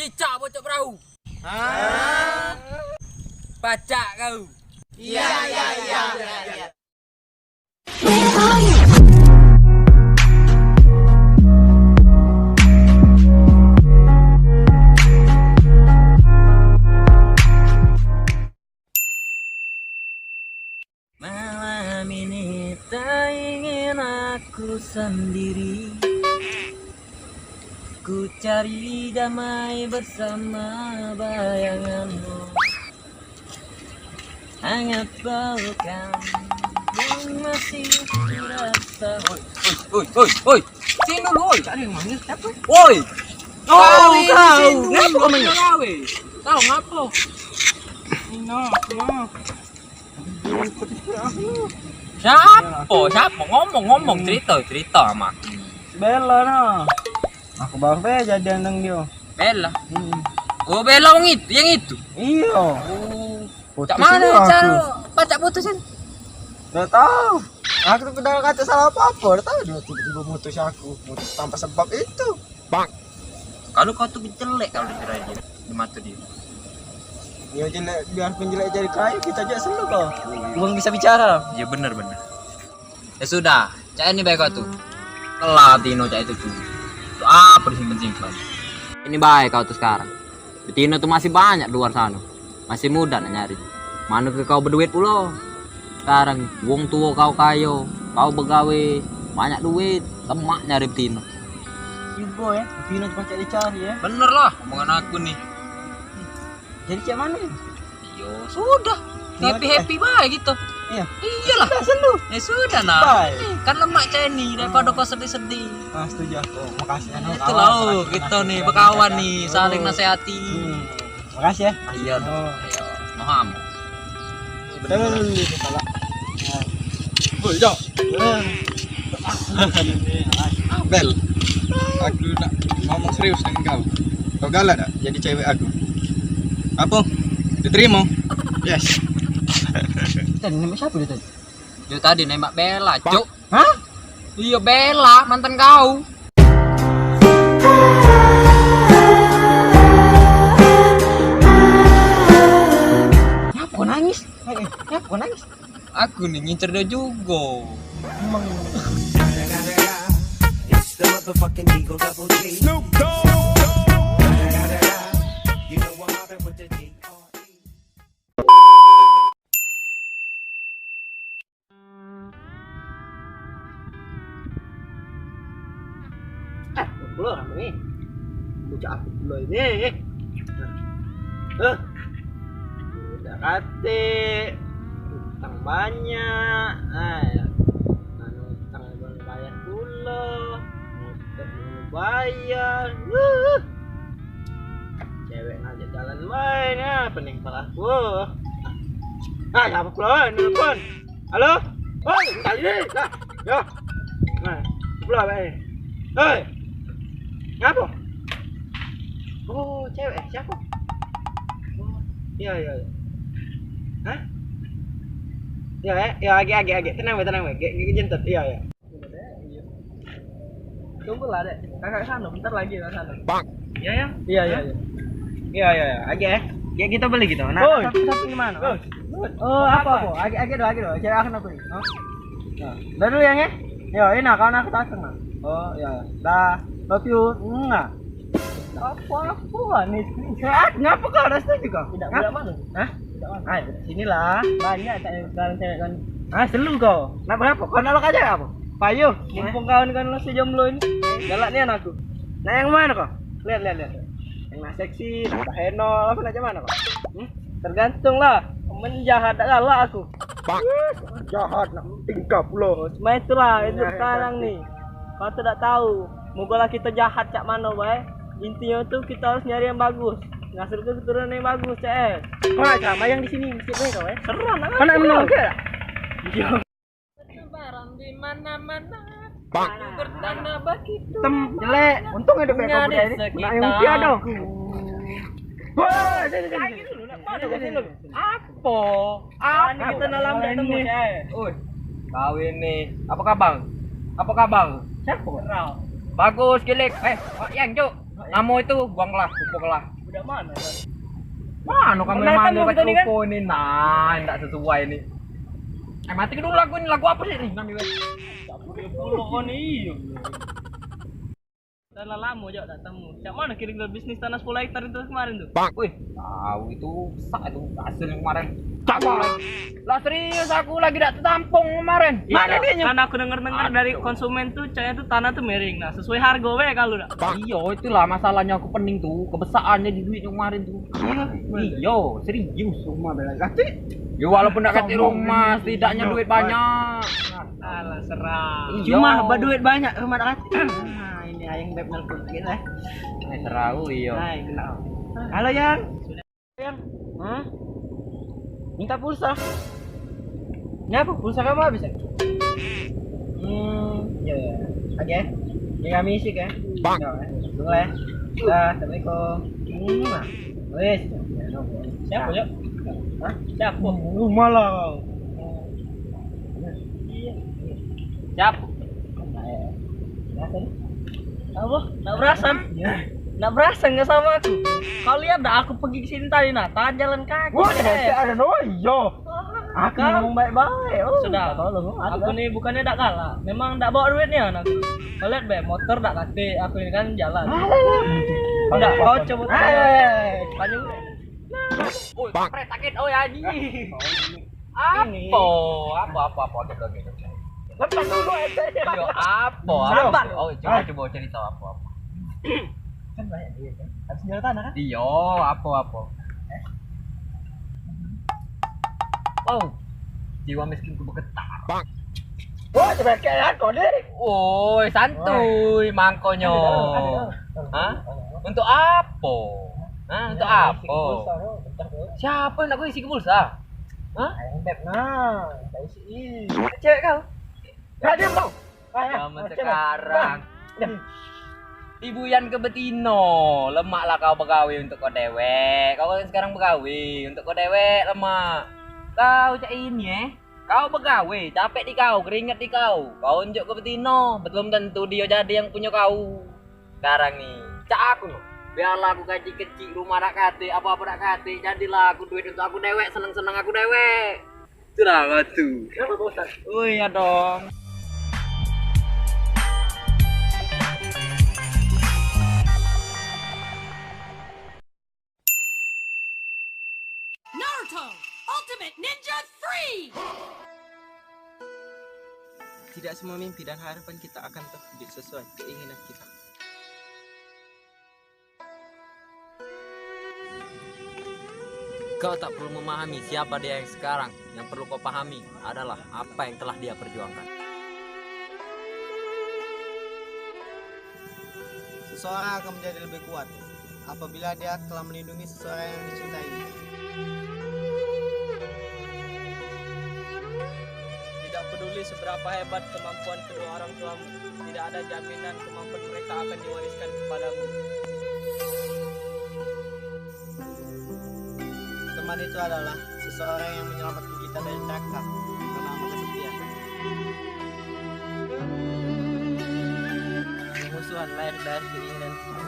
Cicak bocok perahu. Hah? Baca kau. Iya. Malam ini tak ingin aku sendiri. Ku cari damai bersama bayanganmu. Hangat pelukan yang masih terasa. Oi. Sini dulu, oi. Ada yang manggil siapa? Oi. Kau. Ngapa kau manggil? Kau ngapa? Siapa? Ngomong cerita sama. Bella nah. Aku bang Be jadian dengan dia. Bella. Oh, Bella yang itu. Iya. Oh. Cak mana cara baca putusin? Udah tahu. Aku tuh udah kata salah apa-apa. Udah tahu dia tiba-tiba mutus aku. Mutus tanpa sebab itu. Bang. Kalau kau tuh jelek kalau dikira dia di mata dia. Ya jelek biar penjelek jadi kaya kita aja seneng kok. Belum bisa bicara. Ya benar. Ya sudah, cak ini baik kau tuh. Kelah Tino cak itu tuh. Itu apa disimpan-simpan. Ini baik kau tuh sekarang. Tino tuh masih banyak di luar sana. Masih muda nak nyari. Mana ke kau berduit pula. Sekarang wong tua kau kayo, kau begawe banyak duit, lemak nyari Tino. Ibu ya, Tino cuma cari ya. Bener lah, omongan aku nih. Jadi cak mana? Yo sudah, happy baik gitu. Iya. Iyalah. Sendu. Ya sudah nah. Baik. Kan lemak ceni daripada kau sedih-sedih. Ah, setuju aku. Makasih. Itu loh, kita nih berkawan nih, saling nasihati. Makasih ya. Iya dong. Ayo, paham. Jangan dulu salah. Bojok. Bel, aku nak ngomong serius dengan kau. Kau galak tak jadi cewek aku? Apa? Diterima? Yes. Dan nama siapa dia tadi? Dia tadi nembak Bella, Cuk. Hah? Iya Bella, mantan kau. Kenapa kau nangis? Kenapa kau nangis? Aku nih ngincer dia juga. Emang It's the motherfucking Eagle Double G. Snoop Dogg. You know what happened with the D.R.E. keluar apa nih? Bocah aku dulu ini. Udah kate utang banyak. Utang belum bayar pula. Motor belum bayar. Cewek ngajak jalan main ya, pening pala aku. Siapa pula nelfon? Halo? Oi, bentar ini. Dah. Yo. Nah, pula bae. Hei. Ngapa? Oh, cewek siapa? Oh, iya. Hah? Ya, agak. Tenang, jentet. Iya. Tunggu lah, Dek. Kakak sana, bentar lagi kakak sana. Bang. Iya. Iya. Agak. Ya kita beli gitu. Nah, satu gimana? Oh, apa? Agak doh. Cewek akan aku nih. Oh. Nah, dah dulu yang ya. Yo, ini kawan aku datang nah. Oh, iya. Dah. Love you. Enggak. Apa nih? Ngapa kau ada setuju kau? Tidak mana? Hah? Tidak mana? Ayo, sinilah. Banyak cewek kan. Selu kau. Nak berapa? Kau nolak aja apa? Payu, mumpung kau ini kan masih jomblo ini. Galak nih anakku. Nah, yang mana kau? Lihat. Yang nak seksi, nak henol, apa nak mana kau? Tergantung lah. Menjahat tak galak aku. Jahat nak tingkap loh. Cuma itulah itu sekarang nih. Kau tidak tahu. Moga kita jahat cak mana bae. Intinya tuh kita harus nyari yang bagus. Ngasih keturunan yang bagus, CS. Kau nak sama yang di sini sikit kau seram nak. Kau nak menang ke tak? Iya. Barang di mana-mana. Bertanda begitu. Jelek. Untung ada beko budaya ini. Nak yang mesti ada. Wah, sini. Apa? Kita dalam ketemu, CS. Oi. Kau ini. Apa kabar? Siapa? Bagus, jelek. Yang Cuk. Kamu itu buanglah, pupuklah. Udah mana? Mana kamu Pernah manggil kamu pakai ini kan? ruko ini? Nah, enggak sesuai ini. Mati dulu lagu ini, lagu apa sih nih? Ngambil. Oh nih. Tanah lama aja tak temu. Cak mana kira-kira bisnis tanah 10 hektar itu kemarin tuh? Wih, tahu itu sak itu hasil kemarin. Sama. Lah serius aku lagi tidak tertampung kemarin. Mana dia? Kan aku dengar-dengar dari konsumen tuh caknya tuh tanah tuh miring. Nah, sesuai harga we kalau dah. Iya, itulah masalahnya aku pening tuh, kebesarannya di duit yang kemarin tuh. Iya, serius rumah bela kasih. Ya walaupun enggak kasih rumah, setidaknya duit banyak. Alah serah. Iya. Cuma berduit banyak rumah tak kasih. Nah, ini ayang beb nelpon gitu lah. Serau iya. Hai, kenal. Halo Yang. Yang. Hah? Minta pulsa. Nyapa pulsa kamu habis ya? Ya ya. Oke. Ini kami isi kan? Bang. Tunggu ya. Dah, assalamualaikum. Nah. Wes. Siapa ya? Hah? Siapa? Rumah lah. Siap. Apa? Nggak berasa? Nggak berasa nggak sama aku. Kau lihat dah aku pergi ke sini tadi nah, tahan jalan kaki. Wah, ada noyo. Aku ngomong baik-baik. Oh, sudah. Aku nih bukannya tak kalah. Memang tak bawa duitnya anak. Kau lihat be, motor tak kate. Aku ini kan jalan. Udah, kau coba. Panjang. Oi, pret sakit oi anjing. Apa gitu. Lepas dulu aja. Yo, apa? Sabar. Oh, coba cerita apa. Kan banyak duit kan. Habis jual tanah kan? Iya, apa. Oh, jiwa miskinku bergetar. Bang. Wah, coba kayak kau deh. Woi, santuy mangkonyo. Hah? Untuk apa? Hah? Untuk apa? Siapa yang nak kau isi ke pulsa? Hah? Ayang beb nah, saya isi. Cewek kau. Enggak diam kau. Zaman sekarang. Ibu Yan ke betino, lemaklah kau begawe untuk kau dewek. Kau kan sekarang begawe untuk kau dewek lemak. Kau cak ini kau begawe, capek di kau, keringat di kau. Kau unjuk ke betino, belum tentu dia jadi yang punya kau. Sekarang nih, cak aku loh. Biarlah aku gaji kecil, rumah tak kate, apa-apa tak kate, jadilah aku duit untuk aku dewek, seneng-seneng aku dewek. Itulah batu. Kenapa Pak Ustaz? Oh iya dong. Naruto Ultimate Ninja 3! Tidak semua mimpi dan harapan kita akan terwujud sesuai keinginan kita. Kau tak perlu memahami siapa dia yang sekarang. Yang perlu kau pahami adalah apa yang telah dia perjuangkan. Seseorang akan menjadi lebih kuat apabila dia telah melindungi seseorang yang dicintainya. Tidak peduli seberapa hebat kemampuan kedua orang tuamu, tidak ada jaminan kemampuan mereka akan diwariskan kepadamu. Teman itu adalah seseorang yang menyelamatkan kita dari neraka bernama kesepian. Musuhan lahir dari keinginan kita.